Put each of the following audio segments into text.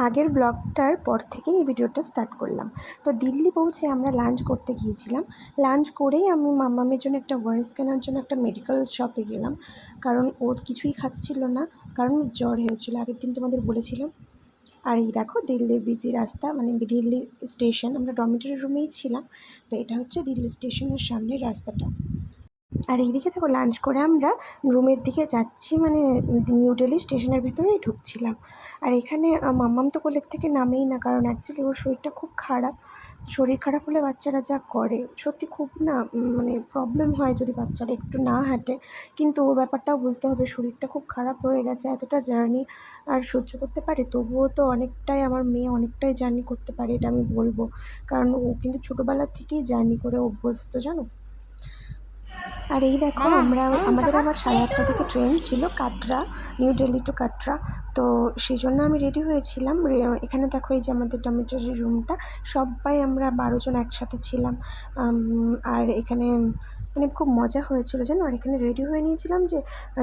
আগের ব্লগটার পর থেকেই এই ভিডিওটা স্টার্ট করলাম। তো দিল্লি পৌঁছে আমরা লাঞ্চ করতে গিয়েছিলাম। লাঞ্চ করেই আমি মাম্মামের জন্য একটা ভয়েস কেনার জন্য একটা মেডিকেল শপে গেলাম, কারণ ও কিছুই খাচ্ছিল না, কারণ জ্বর হয়েছিল, আগের দিন তোমাদের বলেছিলাম। আর এই দেখো দিল্লির বিজি রাস্তা, মানে দিল্লি স্টেশন। আমরা ডরমিটরি রুমেই ছিলাম, তো এটা হচ্ছে দিল্লি স্টেশনের সামনের রাস্তাটা। আর এইদিকে দেখো লাঞ্চ করে আমরা রুমের দিকে যাচ্ছি, মানে নিউ দিল্লি স্টেশনের ভিতরেই ঢুকছিলাম। আর এখানে মাম্মাম তো কোলের থেকে নামেই না, কারণ অ্যাকচুয়ালি ওর শরীরটা খুব খারাপ। শরীর খারাপ হলে বাচ্চারা যা করে সত্যি খুব না, মানে প্রবলেম হয় যদি বাচ্চারা একটু না হাঁটে। কিন্তু ওর ব্যাপারটাও বুঝতে হবে, শরীরটা খুব খারাপ হয়ে গেছে, এতটা জার্নি আর সহ্য করতে পারে? তবুও তো অনেকটাই, আমার মেয়ে অনেকটাই জার্নি করতে পারে, এটা আমি বলবো, কারণ ও কিন্তু ছোটোবেলা থেকেই জার্নি করে অভ্যস্ত, জানো। আর এই দেখো আমাদের আবার 8:30 থেকে ট্রেন ছিল কাটরা, নিউ দিল্লি টু কাটরা। তো সেই জন্য আমি রেডি হয়েছিলাম। এখানে দেখো এই যে আমাদের ডরমিটরি রুমটা, সবাই আমরা 12 জন একসাথে ছিলাম। আর এখানে মানে খুব মজা হয়েছিল জানো। আর এখানে রেডি হয়ে নিয়েছিলাম যে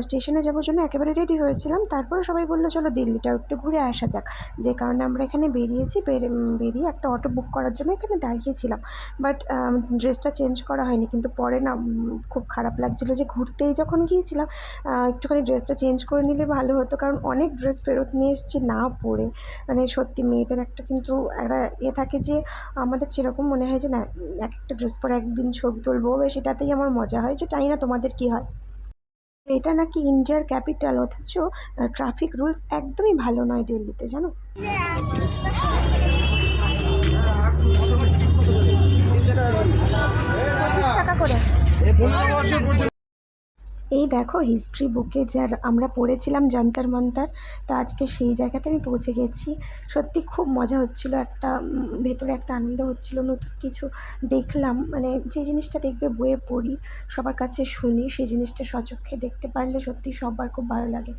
স্টেশনে যাওয়ার জন্য, একেবারে রেডি হয়েছিলাম। তারপরে সবাই বললো চলো দিল্লিটাও একটু ঘুরে আসা যাক, যে কারণে আমরা এখানে বেরিয়েছি। বেরিয়ে একটা অটো বুক করার জন্য এখানে দাঁড়িয়েছিলাম। বাট ড্রেসটা চেঞ্জ করা হয়নি, কিন্তু পরে না খুব খারাপ লাগছিলো যে ঘুরতেই যখন গিয়েছিলাম একটুখানি ড্রেসটা চেঞ্জ করে নিলে ভালো হতো, কারণ অনেক ড্রেস ফেরত নিয়ে এসেছি না পরে। মানে সত্যি মেয়েদের একটা কিন্তু একটা থাকে যে আমাদের যেরকম মনে হয় যে না এক একটা ড্রেস পরে একদিন ছবি তুলবো, সেটাতেই আমার মজা হয়। যে জানি না তোমাদের কী হয়। এটা নাকি ইন্ডিয়ার ক্যাপিটাল, অথচ ট্রাফিক রুলস একদমই ভালো নয় দিল্লিতে, জানো। 25 টাকা করে। এই দেখো হিস্ট্রি বুকে যার আমরা পড়েছিলাম জান্তার মান্তার, তো আজকে সেই জায়গাতে আমি পৌঁছে গেছি। সত্যি খুব মজা হচ্ছিল, একটা ভেতরে একটা আনন্দ হচ্ছিল, নতুন কিছু দেখলাম। মানে যে জিনিসটা দেখবে বইয়ে পড়ি, সবার কাছে শুনি, সেই জিনিসটা স্বচক্ষে দেখতে পারলে সত্যি সবার খুব ভালো লাগে।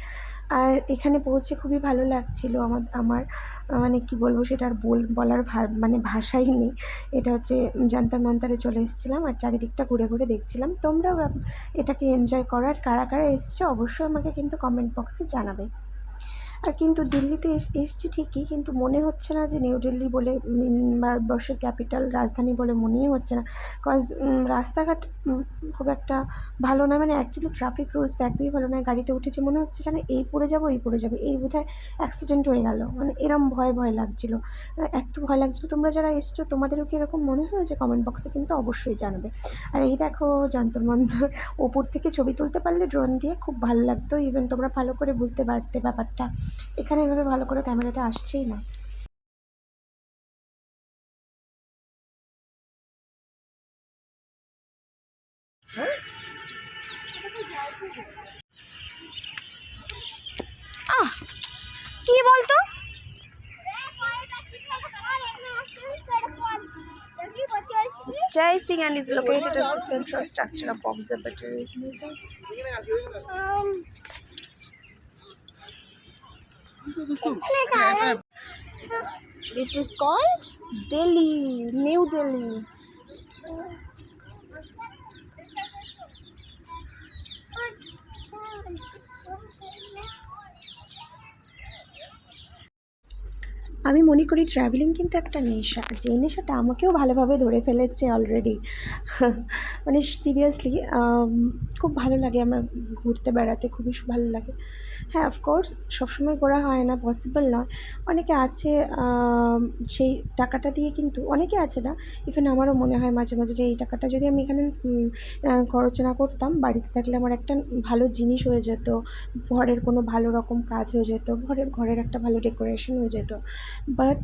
আর এখানে পৌঁছে খুবই ভালো লাগছিল আমার মানে কি বলবো, সেটা আর বলার মানে ভাষাই নেই। এটা হচ্ছে জান্তার মান্তারে চলে এসেছিলাম, আর চারিদিকটা ঘুরে ঘুরে দেখছিলাম। তোমরাও এটাকে এনজয় করার কারা কারা এসছো অবশ্যই আমাকে কিন্তু কমেন্ট বক্সে জানাবে। আর কিন্তু দিল্লিতে এসছি ঠিকই, কিন্তু মনে হচ্ছে না যে নিউ দিল্লি বলে, ভারতবর্ষের ক্যাপিটাল রাজধানী বলে মনেই হচ্ছে না। কজ রাস্তাঘাট খুব একটা ভালো নয়, মানে অ্যাকচুয়ালি ট্রাফিক রুলস তো একদমই ভালো নয়। গাড়িতে উঠেছি মনে হচ্ছে যেন এই পড়ে যাবো, এই বোধহয় অ্যাক্সিডেন্ট হয়ে গেল, মানে এরম ভয় লাগছিলো, এত ভয় লাগছিলো। তোমরা যারা এসছো তোমাদেরও কি এরকম মনে হয়? যে কমেন্ট বক্সে কিন্তু অবশ্যই জানাবে। আর এই দেখো যন্তর মন্তর, ওপর থেকে ছবি তুলতে পারলে ড্রোন দিয়ে খুব ভালো লাগতো, ইভেন তোমরা ভালো করে বুঝতে পারতে ব্যাপারটা। এখানে এভাবে ভালো করে ক্যামেরাতে আসছেই না। কি বলতো? Jai Singh and is located as the central structure of observatories. It is called Delhi, New Delhi. আমি মনে করি ট্রাভেলিং কিন্তু একটা নেশা, যে নেশাটা আমাকেও ভালোভাবে ধরে ফেলেছে অলরেডি। মানে সিরিয়াসলি খুব ভালো লাগে আমার ঘুরতে বেড়াতে, খুবই ভালো লাগে। হ্যাঁ, অফকোর্স সবসময় ঘোরা হয় না, পসিবল নয়। অনেকে আছে সেই টাকাটা দিয়ে, কিন্তু অনেকে আছে না, ইভেন আমারও মনে হয় মাঝে মাঝে যে এই টাকাটা যদি আমি এখানে খরচ না করতাম, বাড়িতে থাকলে আমার একটা ভালো জিনিস হয়ে যেত, ঘরের কোনো ভালো রকম কাজ হয়ে যেত, ঘরের একটা ভালো ডেকোরেশন হয়ে যেত। বাট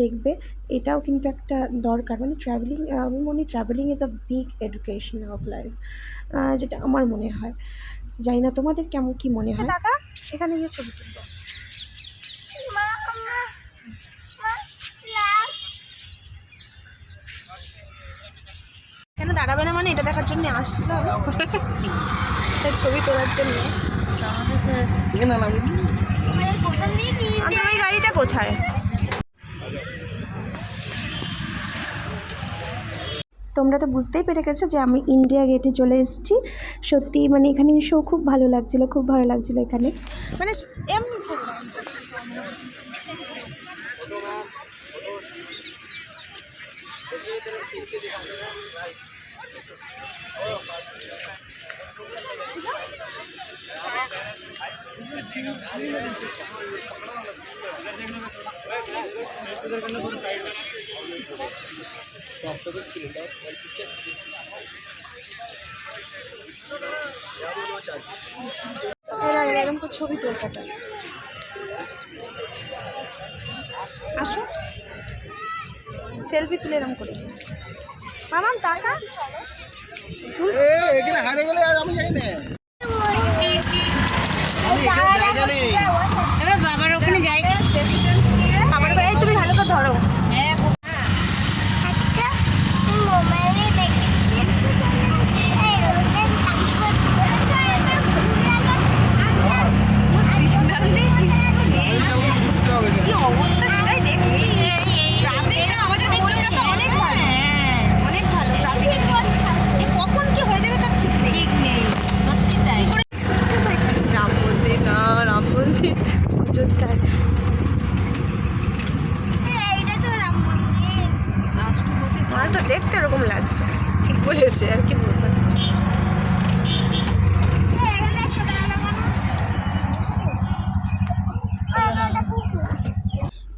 দেখবে এটাও কিন্তু একটা দরকার, মানে ট্রাভেলিং, আমি মনে travelling is a big education of life, যেটা আমার মনে হয়। জানি না তোমাদের কেমন কী মনে হয়। এখানে গিয়ে ছবি তুলবো। কেন দাঁড়াবে না, মানে এটা দেখার জন্য আসছিল, ছবি তোলার জন্য। ওই গাড়িটা কোথায়? তোমরা তো বুঝতেই পেরে গেছো যে আমি ইন্ডিয়া গেটে চলে এসেছি। সত্যি মানে এখানে এসেও খুব ভালো লাগছিলো, খুব ভালো লাগছিলো এখানে, মানে এরকম করে ছবি তোলকাটা আসো সেলফি তুলে এরকম করে মামাম টাকা এখানে হারিয়ে গেলে আর আমি যাই না। এবার বাবার ওখানে যাই। আমার এই তুমি ভালো করে ধরো। কি অবস্থা সেটাই দেখছি। ট্রাফিকটা আমাদের কলকাতা অনেক ভালো, অনেক ভালো ট্রাফিক। কখন কি হয়ে যাবে তার ঠিক নেই। সত্যি তাই। রাম মন্দির না, রাম মন্দির অযোধ্যায়। আমার তো দেখতে এরকম লাগছে, ঠিক বলেছে আর কি বলবো।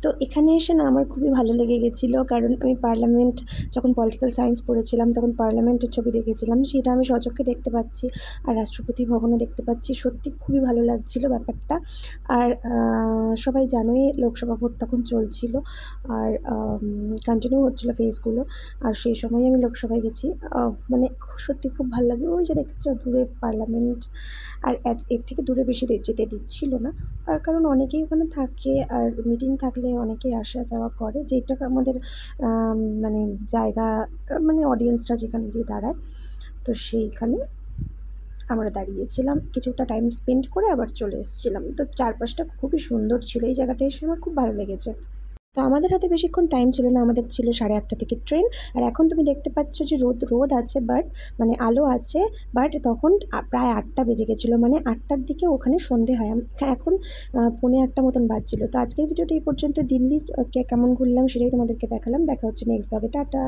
তো এখানে এসে না আমার খুবই ভালো লেগে গেছিলো, কারণ আমি পার্লামেন্ট যখন পলিটিক্যাল সায়েন্স পড়েছিলাম তখন পার্লামেন্টের ছবি দেখেছিলাম, সেটা আমি স্বচক্ষে দেখতে পাচ্ছি আর রাষ্ট্রপতি ভবনে দেখতে পাচ্ছি। সত্যি খুবই ভালো লাগছিলো ব্যাপারটা। আর সবাই জানোই লোকসভা ভোট তখন চলছিল আর কন্টিনিউ হচ্ছিলো ফেজগুলো। আর সেই সময় আমি লোকসভায় গেছি, মানে সত্যি খুব ভালো লাগছে। ওই যে দেখছো দূরে পার্লামেন্ট, আর এর থেকে দূরে বেশি যেতে দিচ্ছিল না। আর কারণ অনেকেই ওখানে থাকে আর মিটিং থাকলে অনেকেই আসা যাওয়া করে, যেটা আমাদের মানে জায়গা, মানে অডিয়েন্সরা যেখানে গিয়ে দাঁড়ায়, তো সেইখানে আমরা দাঁড়িয়েছিলাম, কিছুটা টাইম স্পেন্ড করে আবার চলে এসেছিলাম। তো চারপাশটা খুবই সুন্দর ছিল, এই জায়গাটা এসে আমার খুব ভালো লেগেছে। তো আমাদের হাতে বেশিক্ষণ টাইম ছিল না, আমাদের ছিল 8:30 থেকে ট্রেন। আর এখন তুমি দেখতে পাচ্ছ যে রোদ আছে, বাট মানে আলো আছে, বাট তখন প্রায় 8টা বেজে গেছিলো, মানে 8টার দিকে ওখানে সন্ধে হয়। এখন 7:45 মতন বাজছিল। তো আজকের ভিডিওটা এই পর্যন্ত। দিল্লির কেমন ঘুরলাম সেটাই তোমাদেরকে দেখালাম। দেখা হচ্ছে নেক্সট ব্লগে। টাটা।